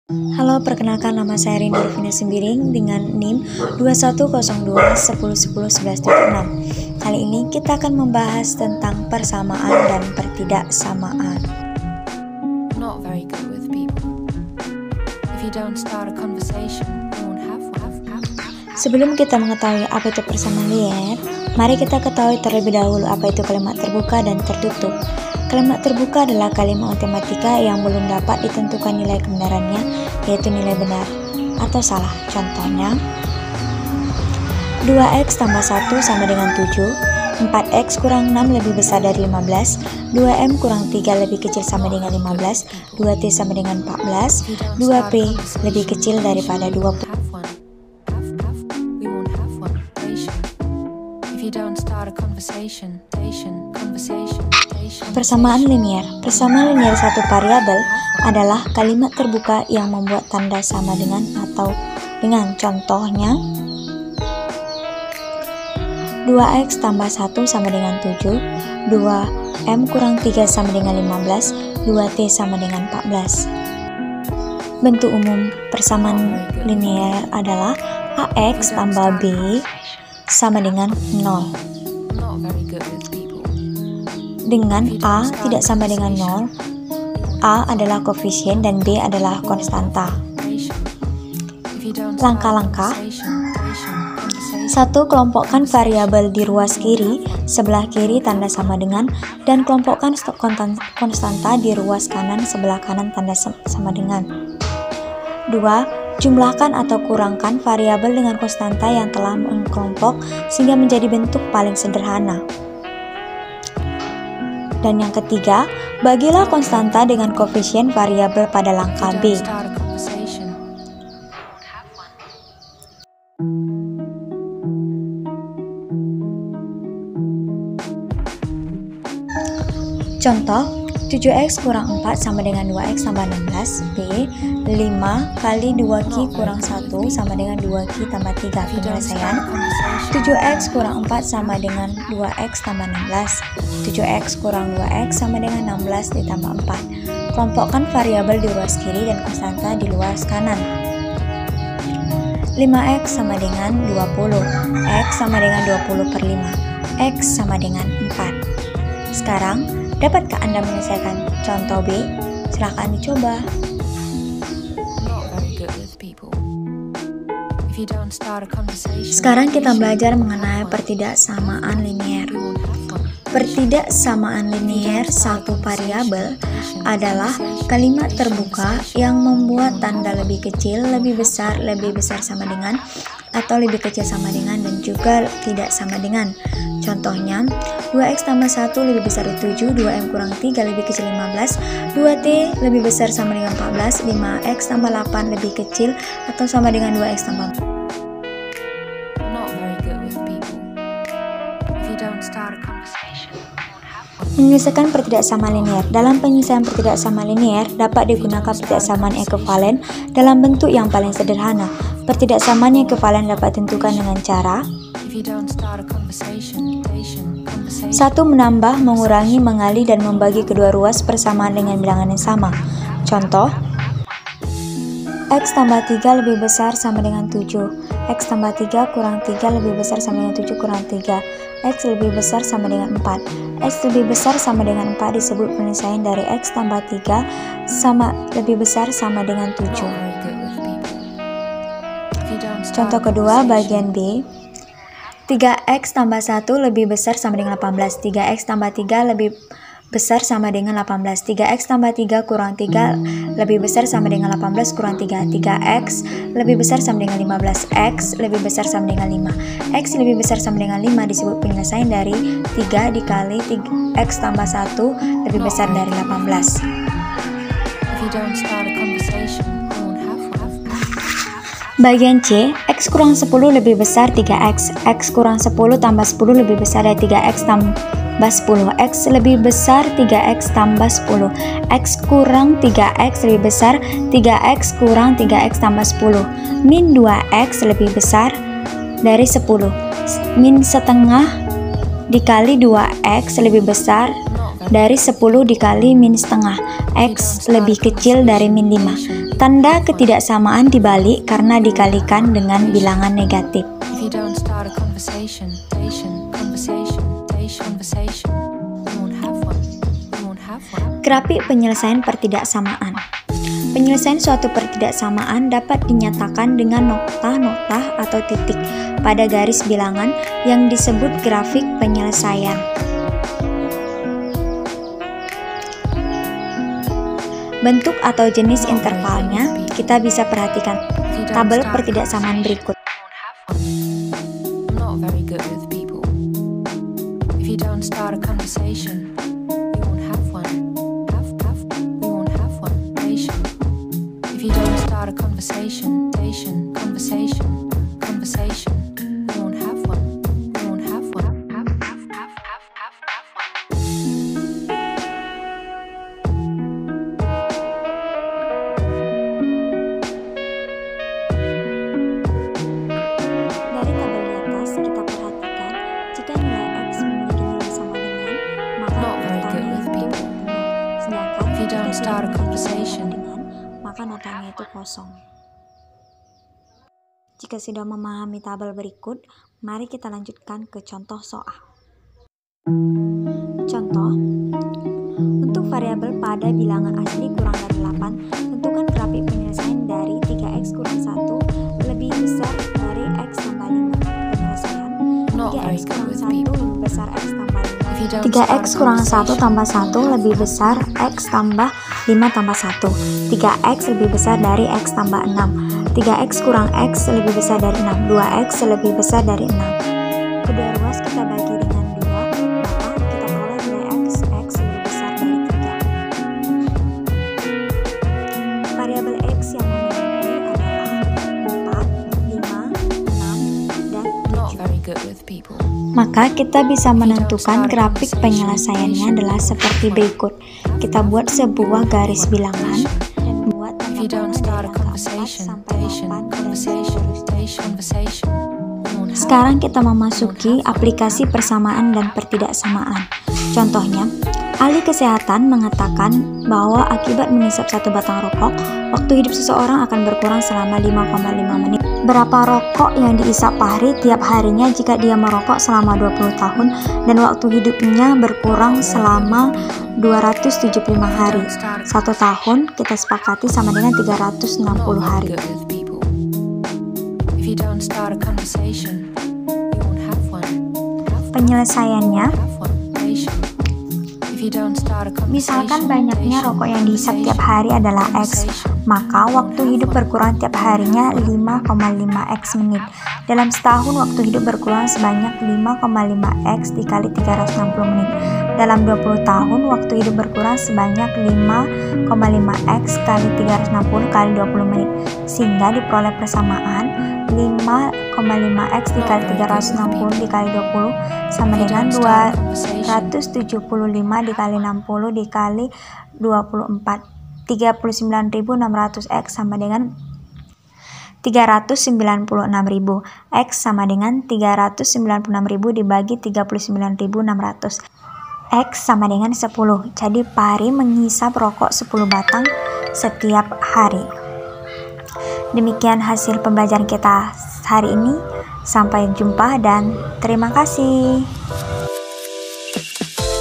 Halo, perkenalkan nama saya Rinda Rufina Sembiring dengan NIM 2102101111.6. Kali ini kita akan membahas tentang persamaan dan pertidaksamaan. Not very good with people. If you don't start a conversation, you won't have. Sebelum kita mengetahui apa itu persamaan linear, mari kita ketahui terlebih dahulu apa itu kalimat terbuka dan tertutup. Kalimat terbuka adalah kalimat matematika yang belum dapat ditentukan nilai kebenarannya, yaitu nilai benar atau salah. Contohnya, 2x tambah 1 sama dengan 7, 4x kurang 6 lebih besar dari 15, 2m kurang 3 lebih kecil sama dengan 15, 2t sama dengan 14, 2p lebih kecil daripada 20. Persamaan linear. Persamaan linear satu variabel adalah kalimat terbuka yang membuat tanda sama dengan atau dengan. Contohnya, 2x tambah 1 sama dengan 7, 2m kurang 3 sama dengan 15, 2t sama dengan 14. Bentuk umum persamaan linear adalah ax tambah b sama dengan 0. Dengan A tidak sama dengan 0, A adalah koefisien dan B adalah konstanta. Langkah-langkah: 1. Kelompokkan variabel di ruas kiri, sebelah kiri tanda sama dengan, dan kelompokkan konstanta di ruas kanan, sebelah kanan tanda sama dengan. 2. Jumlahkan atau kurangkan variabel dengan konstanta yang telah mengkelompok sehingga menjadi bentuk paling sederhana. Dan yang ketiga, bagilah konstanta dengan koefisien variabel pada langkah B. Contoh, 7x kurang 4 sama dengan 2x tambah 16, B, 5 kali 2q kurang 1 sama dengan 2q tambah 3. Penyelesaian, 7x kurang 4 sama dengan 2x tambah 16, 7x kurang 2x sama dengan 16 ditambah 4. Kelompokkan variabel di ruas kiri dan konstanta di ruas kanan. 5x sama dengan 20, x sama dengan 20 per 5, x sama dengan 4. Sekarang, dapatkah Anda menyelesaikan contoh B? Silahkan dicoba. Sekarang kita belajar mengenai pertidaksamaan linear. Pertidaksamaan linear satu variabel adalah kalimat terbuka yang membuat tanda lebih kecil, lebih besar sama dengan, atau lebih kecil sama dengan, dan juga tidak sama dengan. Contohnya, 2x tambah 1 lebih besar dari 7, 2m kurang 3 lebih kecil 15, 2t lebih besar sama dengan 14, 5x tambah 8 lebih kecil atau sama dengan 2x tambah 4. Menyelesaikan pertidaksamaan linear. Dalam penyelesaian pertidaksamaan linear dapat digunakan pertidaksamaan ekuivalen dalam bentuk yang paling sederhana. Pertidaksamaan ekuivalen dapat ditentukan dengan cara 1. Menambah, mengurangi, mengali, dan membagi kedua ruas persamaan dengan bilangan yang sama. Contoh, x tambah 3 lebih besar sama dengan 7, x tambah 3 kurang 3 lebih besar sama dengan 7 kurang 3, x lebih besar sama dengan 4. X lebih besar sama dengan 4 disebut penyelesaian dari x tambah 3 sama lebih besar sama dengan 7. Contoh kedua, bagian B. 3x tambah 1 lebih besar sama dengan 18, 3x tambah 3 lebih besar sama dengan 18, 3x tambah 3 kurang 3 lebih besar sama dengan 18 kurang 3, 3x lebih besar sama dengan 15, x lebih besar sama dengan 5, x lebih besar sama dengan 5 disebut penyelesaian dari 3 dikali x tambah 1 lebih besar dari 18. Bagian C, x kurang 10 lebih besar 3x, x kurang 10 tambah 10 lebih besar dari 3x tambah 10, x lebih besar 3x tambah 10, x kurang 3x lebih besar 3x kurang 3x tambah 10, min 2x lebih besar dari 10, min setengah dikali 2x lebih besar dari 10 dikali min setengah. X lebih kecil dari min 5. Tanda ketidaksamaan dibalik karena dikalikan dengan bilangan negatif. Grafik penyelesaian pertidaksamaan. Penyelesaian suatu pertidaksamaan dapat dinyatakan dengan nokta-nokta atau titik pada garis bilangan yang disebut grafik penyelesaian. Bentuk atau jenis intervalnya kita bisa perhatikan tabel pertidaksamaan berikut. Maka notanya itu kosong. Jika sudah memahami tabel berikut, mari kita lanjutkan ke contoh soal. Contoh, untuk variabel pada bilangan asli kurang dari 8, tentukan grafik penyelesaian dari 3x kurang 1 lebih besar dari x tambah 5. Penyelesaian 3x kurang 1 lebih besar x tambah 5. 3x kurang 1 tambah 1 lebih besar x tambah 5 tambah 1. 3x lebih besar dari x tambah 6. 3x kurang x lebih besar dari 6. 2x lebih besar dari 6. Kedua ruas kita bagi dengan 2, maka kita peroleh nilai x lebih besar dari 3. Variabel x yang memiliki adalah 4, 5, 6, dan 7. Maka kita bisa menentukan grafik penyelesaiannya adalah seperti berikut. Kita buat sebuah garis bilangan dan buat tanda dari angka 4 sampai 8 dan seterusnya. Sekarang kita memasuki aplikasi persamaan dan pertidaksamaan. Contohnya, ahli kesehatan mengatakan bahwa akibat menghisap satu batang rokok, waktu hidup seseorang akan berkurang selama 5,5 menit. Berapa rokok yang dihisap Fahri tiap harinya jika dia merokok selama 20 tahun dan waktu hidupnya berkurang selama 275 hari. 1 tahun kita sepakati sama dengan 360 hari. Penyelesaiannya, misalkan banyaknya rokok yang dihisap tiap hari adalah X, maka waktu hidup berkurang tiap harinya 5,5 X menit. Dalam setahun waktu hidup berkurang sebanyak 5,5 X dikali 360 menit. Dalam 20 tahun waktu hidup berkurang sebanyak 5,5 X kali 360 kali 20 menit. Sehingga diperoleh persamaan 5,5 X dikali 360 dikali 20 sama dengan 275 dikali 60 dikali 24. 39.600 X sama dengan 396.000. X sama dengan 396.000 dibagi 39.600. X sama dengan 10. Jadi Fahri menghisap rokok 10 batang setiap hari. Demikian hasil pembelajaran kita hari ini. Sampai jumpa dan terima kasih.